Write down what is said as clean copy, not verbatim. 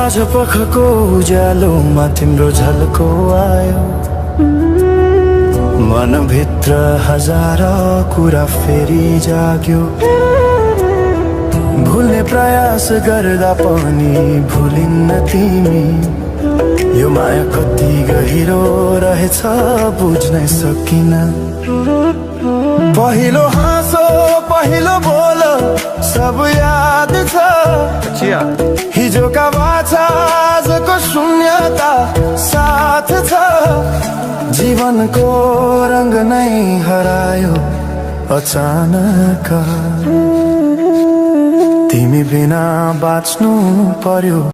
साँझ पखको उज्यालोमा तिम्रो झल्को आयो, मनभित्र हजार कुरा फेरि जाग्यो। भुल्ने प्रयास गर्दा पनि भुलिन्न तिमी, यो माया कति गहिरो रहेछ बुझ्नै सकिन। पहिलो हाँसो पहिलो बोल सब याद छ, हिजोका बाछा आजको शून्यता साथ छ। जीवनको रंग नै हरायो अचानक, तिमी बिना बाँच्नु पर्यो।